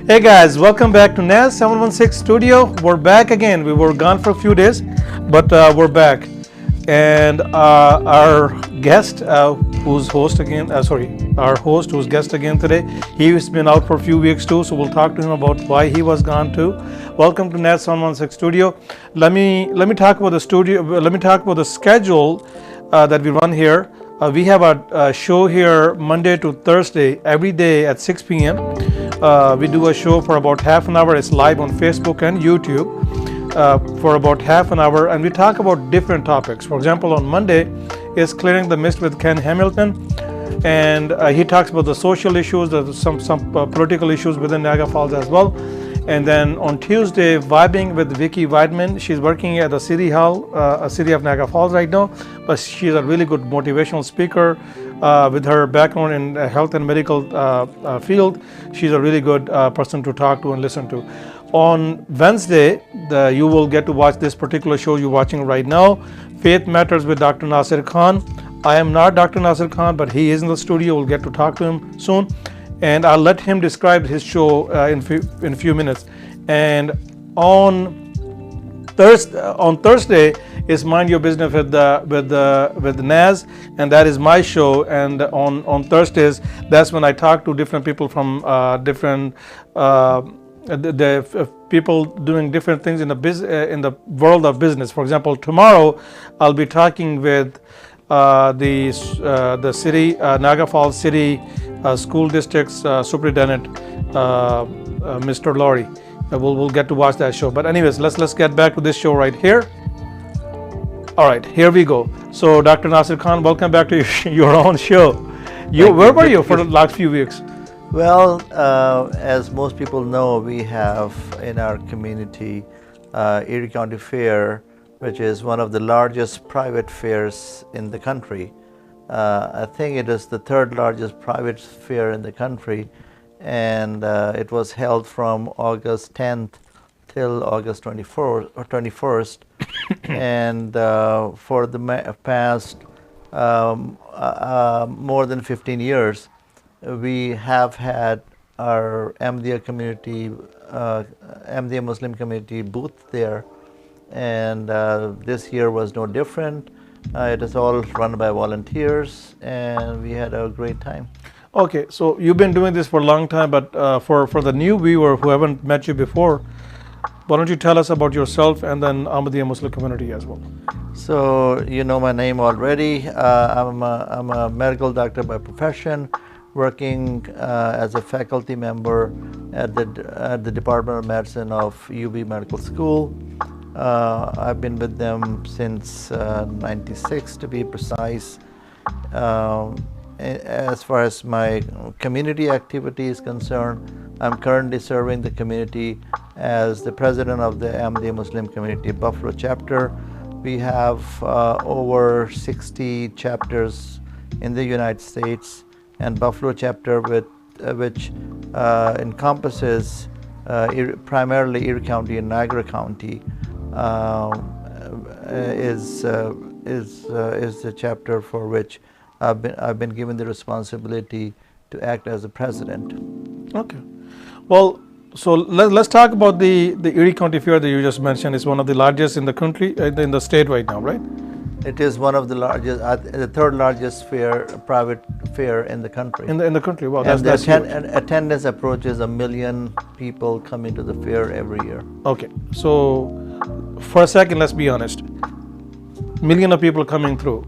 Hey guys, welcome back to NAS 716 Studio. We're back again. We were gone for a few days, but we're back. And our guest, who's host again, our host who's guest again today, he's been out for a few weeks too, so we'll talk to him about why he was gone too. Welcome to NAS 716 Studio. Let me talk about the studio. Let me talk about the schedule that we run here. We have a show here Monday to Thursday every day at 6 p.m. We do a show for about half an hour. It's live on Facebook and YouTube for about half an hour, and we talk about different topics. For example, on Monday is Clearing the Mist with Ken Hamilton, and he talks about the social issues, some political issues within Niagara Falls as well. And then on Tuesday, Vibing with Vicky Weidman. She's working at the City Hall, City of Niagara Falls right now, but she's a really good motivational speaker with her background in health and medical field. She's a really good person to talk to and listen to. On Wednesday, you will get to watch this particular show you're watching right now, Faith Matters with Dr. Nasir Khan. I am not Dr. Nasir Khan, but he is in the studio. We'll get to talk to him soon. And I'll let him describe his show in a few minutes. And on Thursday is Mind Your Business with the Naz, and that is my show. And on Thursdays, that's when I talk to different people from different people doing different things in the world of business. For example, tomorrow I'll be talking with the city Niagara Falls City School District's Superintendent, Mr. Laurie. We'll get to watch that show. But anyways, let's get back to this show right here. All right, here we go. So, Dr. Nasir Khan, welcome back to your own show. Where were you for the last few weeks? Well, as most people know, we have in our community Erie County Fair, which is one of the largest private fairs in the country. I think it is the third largest private fair in the country, and it was held from August 10th till August 24th or 21st. And for the past more than 15 years, we have had our Ahmadiyya community, Ahmadiyya Muslim community booth there, and this year was no different. It is all run by volunteers, and we had a great time. Okay, so you've been doing this for a long time, but for the new viewer who haven't met you before, why don't you tell us about yourself and then Ahmadiyya Muslim community as well? So you know my name already. I'm a medical doctor by profession, working as a faculty member at the Department of Medicine of UB Medical School. I've been with them since '96 to be precise. As far as my community activity is concerned, I'm currently serving the community as the president of the Ahmadiyya Muslim Community Buffalo chapter. We have over 60 chapters in the United States, and Buffalo chapter which encompasses primarily Erie County and Niagara County is the chapter for which I've been given the responsibility to act as the president. Okay. Well, so let's talk about the Erie County Fair that you just mentioned. It's one of the largest in the country, in the state right now, right? It is one of the largest, the third largest private fair in the country. In the country, wow, and that's huge. Attendance approaches 1 million people coming to the fair every year. Okay, so for a second, let's be honest. Million of people coming through,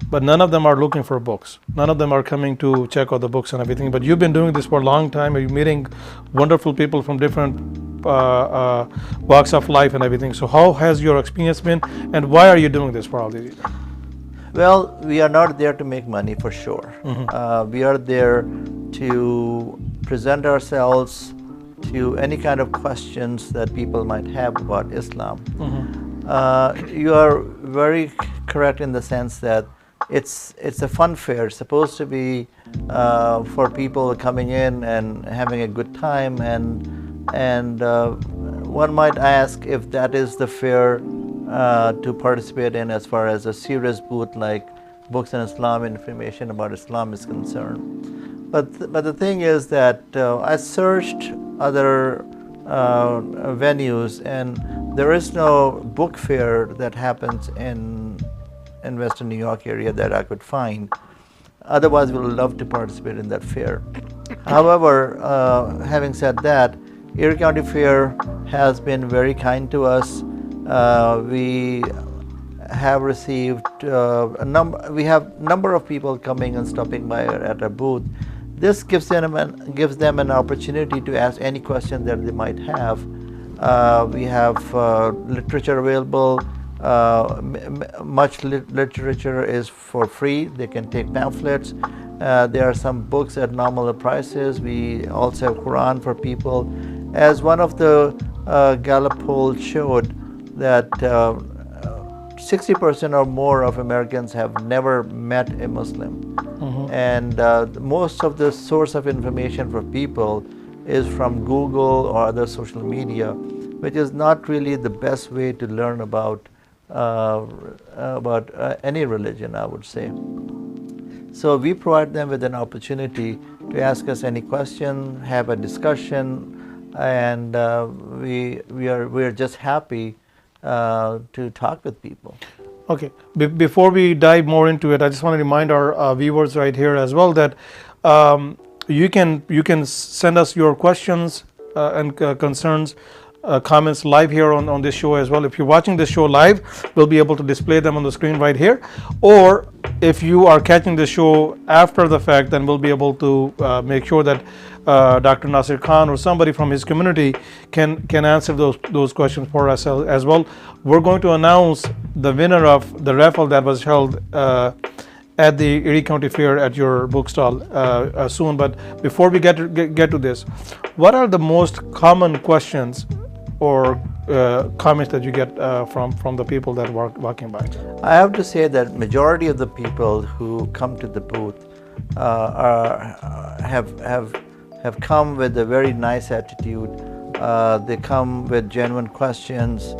but none of them are looking for books. None of them are coming to check out the books and everything. But you've been doing this for a long time. You're meeting wonderful people from different walks of life and everything. So how has your experience been, and why are you doing this for all these years? Well, we are not there to make money for sure. We are there to present ourselves to any kind of questions that people might have about Islam. You are very correct in the sense that it's a fun fair. It's supposed to be for people coming in and having a good time, and one might ask if that is the fair to participate in as far as a serious booth like Books and Islam, information about Islam is concerned. But the thing is that I searched other venues, and there is no book fair that happens in Western New York area that I could find. Otherwise, we would love to participate in that fair. However, having said that, Erie County Fair has been very kind to us. We have received we have number of people coming and stopping by at our booth. This gives them an opportunity to ask any question that they might have. We have literature available. Much literature is for free. They can take pamphlets. There are some books at nominal prices. We also have Quran for people. As one of the Gallup polls showed, that 60% or more of Americans have never met a Muslim. And most of the source of information for people is from Google or other social media, which is not really the best way to learn about any religion, I would say. So we provide them with an opportunity to ask us any question, have a discussion, and we are just happy to talk with people. Okay. Before we dive more into it, I just want to remind our viewers right here as well that you can send us your questions and concerns, comments live here on this show as well. If you're watching this show live, we'll be able to display them on the screen right here. Or if you are catching the show after the fact, then we'll be able to make sure that Dr. Nasir Khan or somebody from his community can answer those questions for us as well. We're going to announce the winner of the raffle that was held at the Erie County Fair at your bookstall soon. But before we get to this, what are the most common questions or comments that you get from the people that are walking by? I have to say that majority of the people who come to the booth have come with a very nice attitude. They come with genuine questions.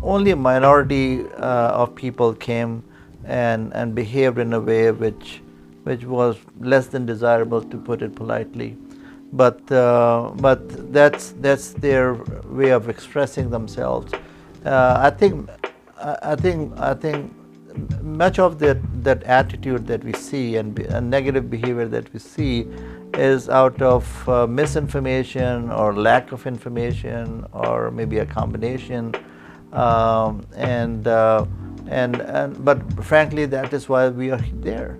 Only a minority of people came and behaved in a way which was less than desirable, to put it politely. But that's their way of expressing themselves. I think much of that attitude that we see and negative behavior that we see is out of misinformation or lack of information, or maybe a combination. But frankly, that is why we are there.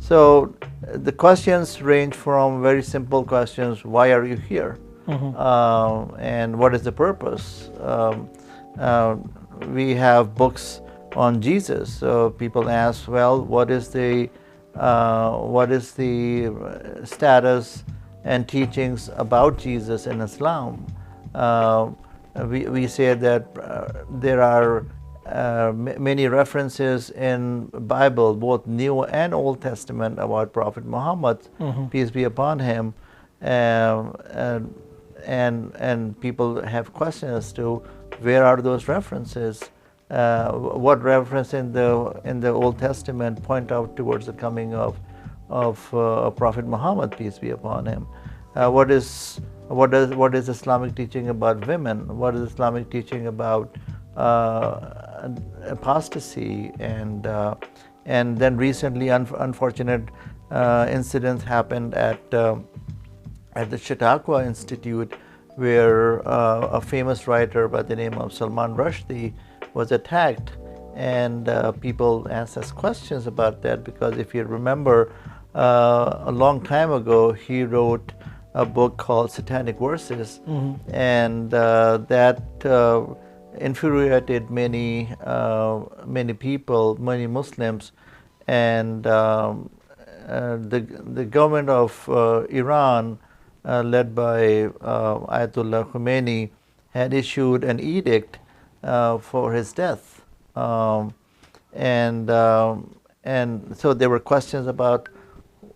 So the questions range from very simple questions: why are you here? And what is the purpose? We have books on Jesus, so people ask, well, what is the status and teachings about Jesus in Islam? We say that there are many references in Bible, both New and Old Testament, about Prophet Muhammad, peace be upon him, and people have questions as to where are those references. What reference in the Old Testament point out towards the coming of Prophet Muhammad, peace be upon him? What is Islamic teaching about women? What is Islamic teaching about apostasy? And then recently, unfortunate incidents happened at the Chautauqua Institute, where a famous writer by the name of Salman Rushdie was attacked, and people asked us questions about that, because if you remember, a long time ago he wrote a book called Satanic Verses, and that infuriated many people, many Muslims, and the government of Iran, led by Ayatollah Khomeini, had issued an edict for his death, and so there were questions about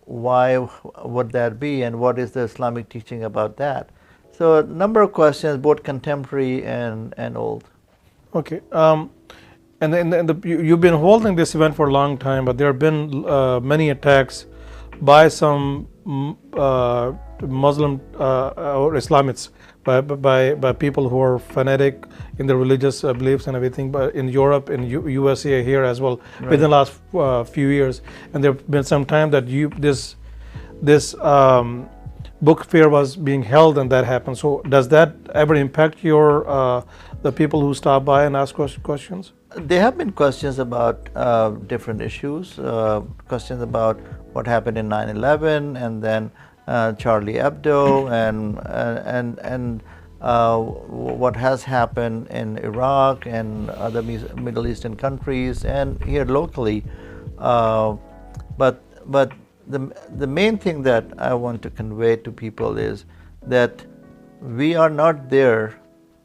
why would that be, and what is the Islamic teaching about that. So a number of questions, both contemporary and old. Okay, and you've been holding this event for a long time, but there have been many attacks by some Muslim or Islamists, by people who are fanatic in their religious beliefs and everything, but in Europe, in USA, here as well, within the last few years. And there have been some time that this book fair was being held and that happened. So does that ever impact your the people who stop by and ask questions? There have been questions about different issues, questions about what happened in 9/11 and then Charlie Hebdo and what has happened in Iraq and other Middle Eastern countries and here locally. But the main thing that I want to convey to people is that we are not there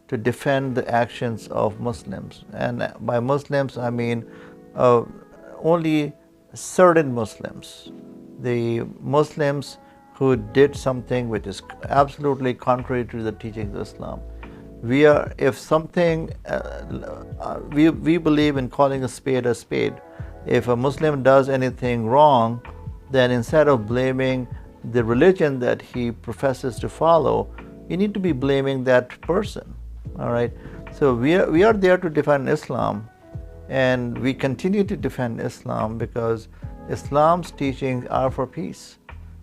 to defend the actions of Muslims. And by Muslims, I mean only certain Muslims. The Muslims who did something which is absolutely contrary to the teachings of Islam. If something, we believe in calling a spade a spade. If a Muslim does anything wrong, then instead of blaming the religion that he professes to follow, you need to be blaming that person. All right. So we are there to defend Islam, and we continue to defend Islam because Islam's teachings are for peace.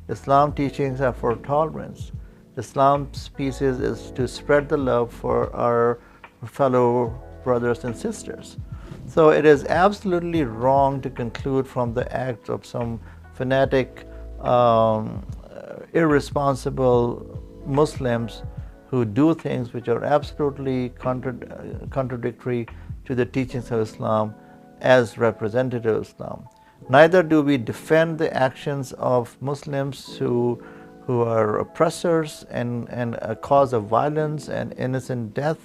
Islam's teachings are for tolerance. Islam's pieces is to spread the love for our fellow brothers and sisters. So it is absolutely wrong to conclude from the act of some fanatic, irresponsible Muslims who do things which are absolutely contradictory to the teachings of Islam as representative of Islam. Neither do we defend the actions of Muslims who are oppressors and a cause of violence and innocent death.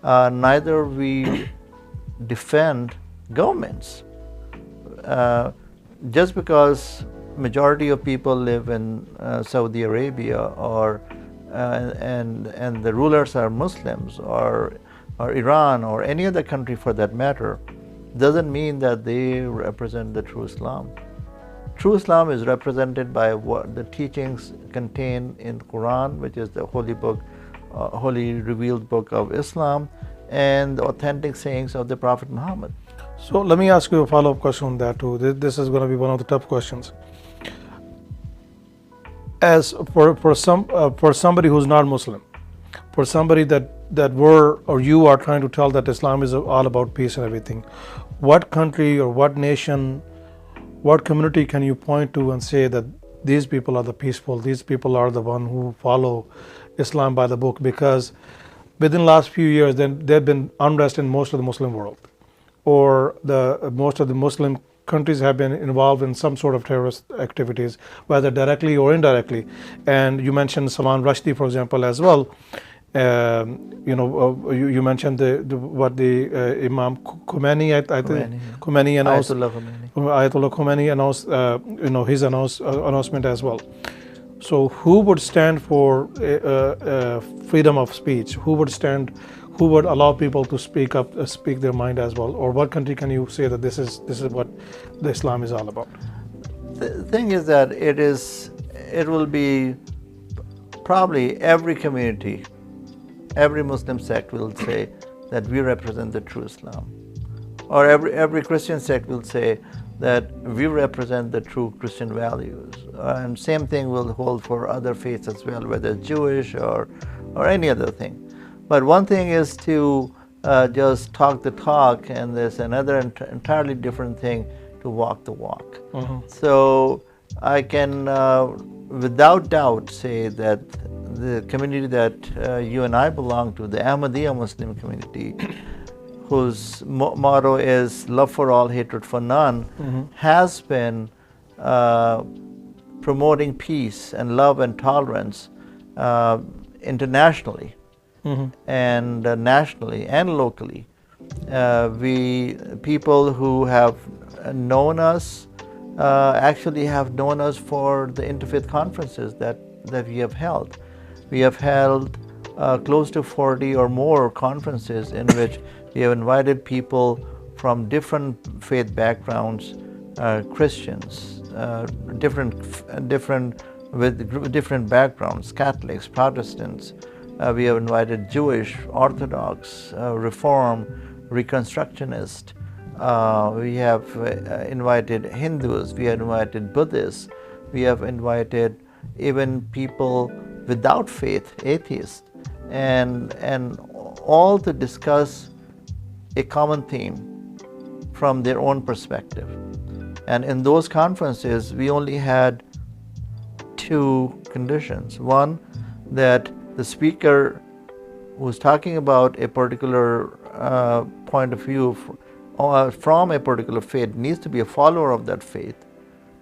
Neither we defend governments. Just because majority of people live in Saudi Arabia or and the rulers are Muslims or Iran or any other country for that matter, doesn't mean that they represent the true Islam. True Islam is represented by what the teachings contained in Quran, which is the holy book, holy revealed book of Islam, and the authentic sayings of the Prophet Muhammad. So let me ask you a follow-up question on that too. This is going to be one of the tough questions. As for somebody who's not Muslim, for somebody that were or you are trying to tell that Islam is all about peace and everything, what country or what nation, what community can you point to and say that these people are the peaceful, these people are the one who follow Islam by the book? Because within the last few years, there have been unrest in most of the Muslim world, or most of the Muslim countries have been involved in some sort of terrorist activities, whether directly or indirectly. And you mentioned Salman Rushdie, for example, as well. You mentioned what the Imam Khomeini, I think Khomeini announced. Ayatollah Khomeini announced, his announcement as well. So who would stand for freedom of speech? Who would allow people to speak up, speak their mind as well? Or what country can you say that this is what the Islam is all about? The thing is that it will be probably every community, every Muslim sect will say that we represent the true Islam. Or every Christian sect will say that we represent the true Christian values. And same thing will hold for other faiths as well, whether it's Jewish or any other thing. But one thing is to just talk the talk, and there's another entirely different thing to walk the walk. Mm-hmm. So I can without doubt say that the community that you and I belong to, the Ahmadiyya Muslim community, whose motto is love for all, hatred for none, mm-hmm. has been promoting peace and love and tolerance internationally, mm-hmm. and nationally and locally. People who have known us actually have known us for the interfaith conferences that we have held. We have held close to 40 or more conferences in which we have invited people from different faith backgrounds, Christians, different with different backgrounds, Catholics, Protestants. We have invited Jewish, Orthodox, Reform, Reconstructionist. We have invited Hindus, we have invited Buddhists, we have invited even people without faith, atheists, and all to discuss a common theme from their own perspective. And in those conferences, we only had two conditions. One, that the speaker who's talking about a particular point of view from a particular faith needs to be a follower of that faith.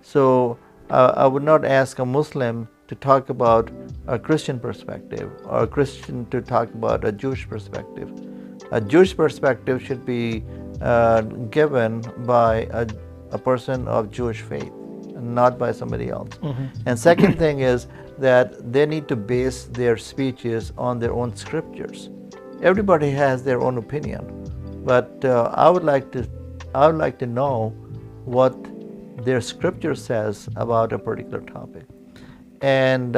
So I would not ask a Muslim to talk about a Christian perspective or a Christian to talk about a Jewish perspective. A Jewish perspective should be given by a person of Jewish faith, not by somebody else. Mm-hmm. And second thing is that they need to base their speeches on their own scriptures. Everybody has their own opinion, but I would like to know what their scripture says about a particular topic. And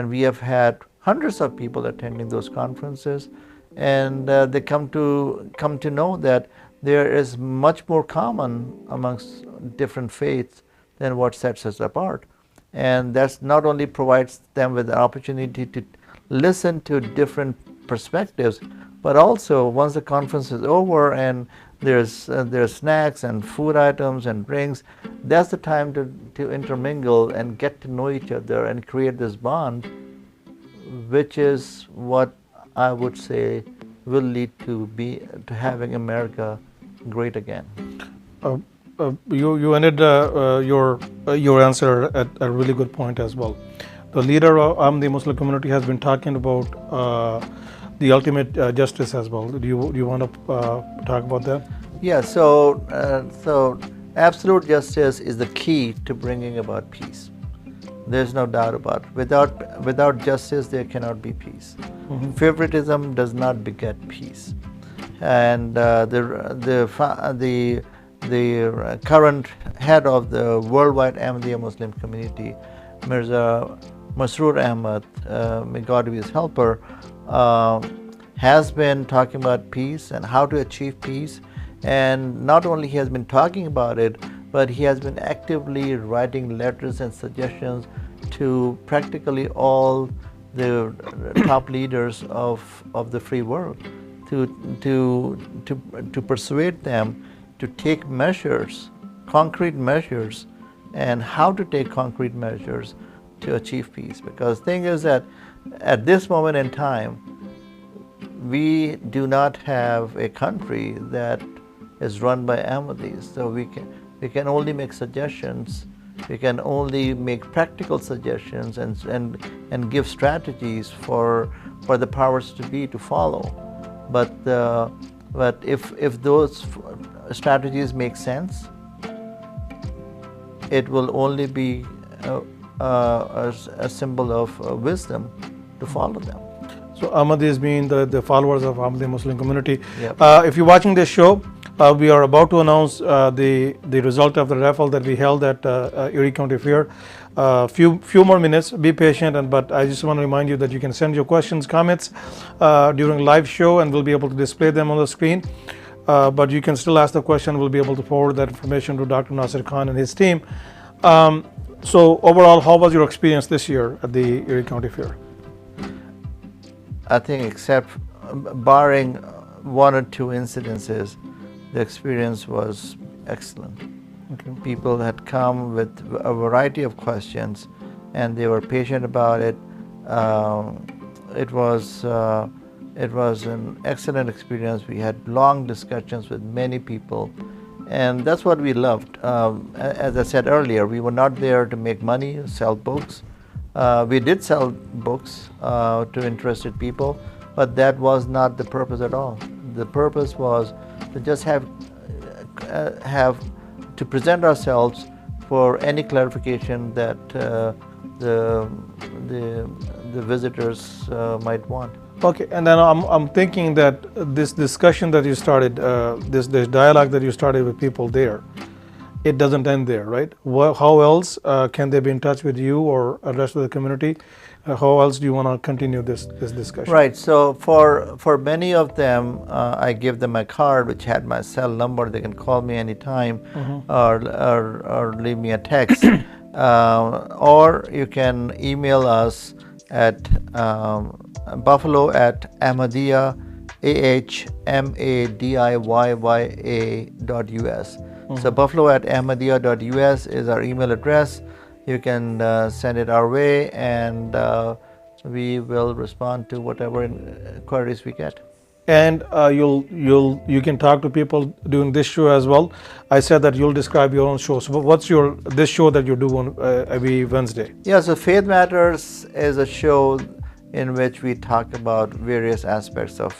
we have had hundreds of people attending those conferences, and they come to know that there is much more common amongst different faiths than what sets us apart. And that's not only provides them with the opportunity to listen to different perspectives, but also once the conference is over and there's snacks and food items and drinks, that's the time to intermingle and get to know each other and create this bond, which is what I would say will lead to having America great again. You ended your answer at a really good point as well. The leader of the Muslim community has been talking about the ultimate justice as well. Do you want to talk about that? Yeah. So absolute justice is the key to bringing about peace. There's no doubt about it. Without justice, there cannot be peace. Mm-hmm. Favoritism does not beget peace. And the current head of the worldwide Ahmadiyya Muslim community, Mirza Masroor Ahmad, may God be his helper, has been talking about peace and how to achieve peace. And not only he has been talking about it, but he has been actively writing letters and suggestions to practically all the top leaders of the free world to persuade them to take measures, concrete measures, and how to take concrete measures to achieve peace. Because the thing is that at this moment in time, we do not have a country that is run by Ahmadis. So we can only make suggestions, we can only make practical suggestions and give strategies for the powers to be to follow. But if those strategies make sense, it will only be a symbol of wisdom to follow them. So Ahmadis being the followers of Ahmadiyya Muslim community. Yep. If you're watching this show, we are about to announce the result of the raffle that we held at Erie County Fair. Few more minutes. Be patient, but I just want to remind you that you can send your questions, comments during live show, and we'll be able to display them on the screen. But you can still ask the question. We'll be able to forward that information to Dr. Nasir Khan and his team. So overall, how was your experience this year at the Erie County Fair? I think, except barring one or two incidences, the experience was excellent. Okay. People had come with a variety of questions, and they were patient about it. It was an excellent experience. We had long discussions with many people, and that's what we loved. As I said earlier, we were not there to make money, sell books. We did sell books to interested people, but that was not the purpose at all. The purpose was to just have to present ourselves for any clarification that the visitors might want. Okay, and then I'm thinking that this discussion that you started, this dialogue that you started with people there, it doesn't end there, right? How else can they be in touch with you or the rest of the community? How else do you want to continue this discussion? Right. So for many of them, I give them a card which had my cell number. They can call me anytime, or leave me a text, or you can email us at Buffalo at Ahmadiyya, ahmadiyya.us. So Buffalo at ahmadiyya.us is our email address. You can send it our way, and we will respond to whatever inquiries we get. And you can talk to people doing this show as well. I said that you'll describe your own show. So what's this show that you do on every Wednesday? Yeah, so Faith Matters is a show in which we talk about various aspects of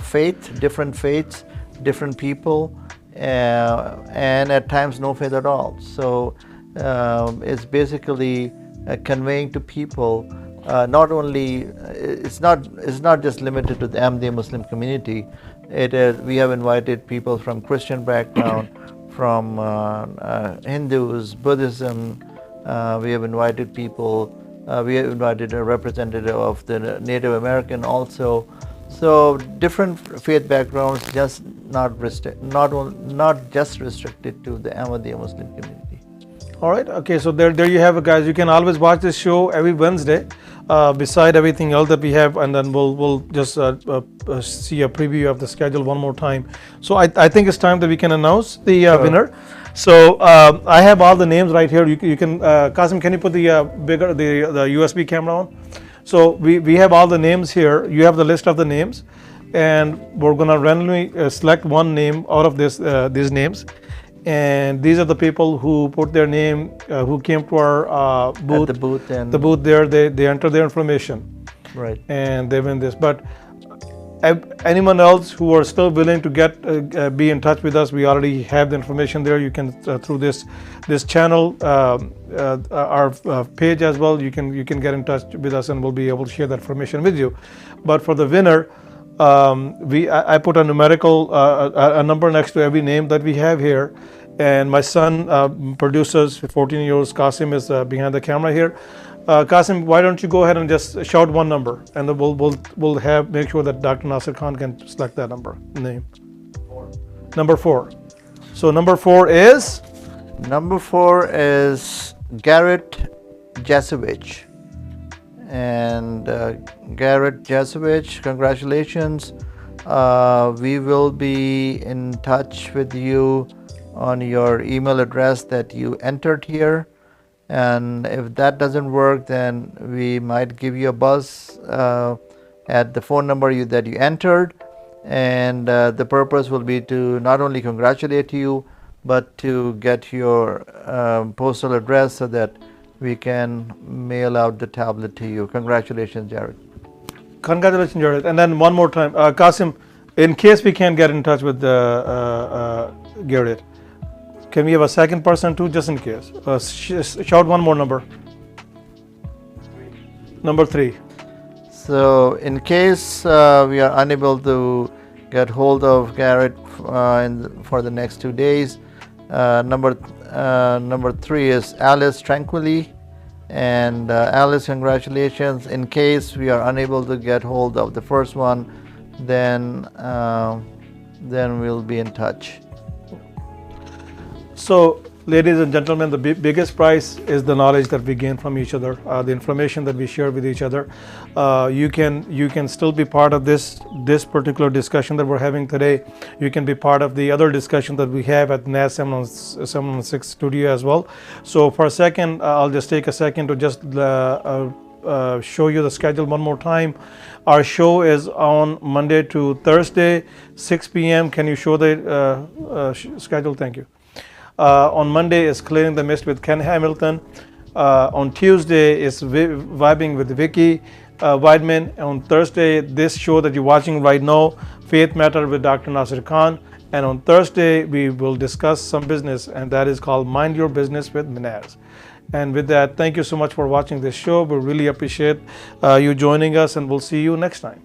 faith, different faiths, different people, and at times no faith at all. So it's basically conveying to people not only it's not just limited to the Ahmadiyya Muslim community. We have invited people from Christian background, from Hindus, Buddhism. We have invited people. We have invited a representative of the Native American also. So different faith backgrounds, just not just restricted to the Ahmadiyya Muslim community. All right. Okay. So there you have it, guys. You can always watch this show every Wednesday, beside everything else that we have, and then we'll just see a preview of the schedule one more time. So I think it's time that we can announce the winner. So I have all the names right here. You can Qasim, can you put the the USB camera on? So we have all the names here. You have the list of the names, and we're gonna randomly select one name out of these names. And these are the people who put their name, who came to our booth. At the booth, and the booth there, they enter their information, right, and they win this. But anyone else who are still willing to be in touch with us, we already have the information there. You can through this channel, our page as well. You can get in touch with us, and we'll be able to share that information with you. But for the winner, I put a numerical a number next to every name that we have here, and my son produces 14-year-old Qasim is behind the camera here. Qasim, why don't you go ahead and just shout one number, and then we'll make sure that Dr. Nasir Khan can select that name. 4. Number 4. So number 4 is Garrett Jasovich. And Garrett Jasovich, congratulations. We will be in touch with you on your email address that you entered here. And if that doesn't work, then we might give you a buzz at the phone number that you entered. And the purpose will be to not only congratulate you, but to get your postal address so that we can mail out the tablet to you. Congratulations, Jared. Congratulations, Jared. And then one more time, Qasim, in case we can't get in touch with Garrett, can we have a second person too, just in case? Shout one more number. 3. Number 3. So in case we are unable to get hold of Garrett for the next 2 days, number 3 is Alice Tranquilly. And Alice, congratulations. In case we are unable to get hold of the first one, then we'll be in touch. So, ladies and gentlemen, the biggest prize is the knowledge that we gain from each other, the information that we share with each other. You can still be part of this particular discussion that we're having today. You can be part of the other discussion that we have at NAS 716 studio as well. So for a second, I'll just take a second to just show you the schedule one more time. Our show is on Monday to Thursday, 6 p.m. Can you show the schedule? Thank you. On Monday is Clearing the Mist with Ken Hamilton. On Tuesday is Vibing with Vicky Weidman. On Thursday, this show that you're watching right now, Faith Matter with Dr. Nasir Khan. And on Thursday, we will discuss some business, and that is called Mind Your Business with Minaz. And with that, thank you so much for watching this show. We really appreciate you joining us, and we'll see you next time.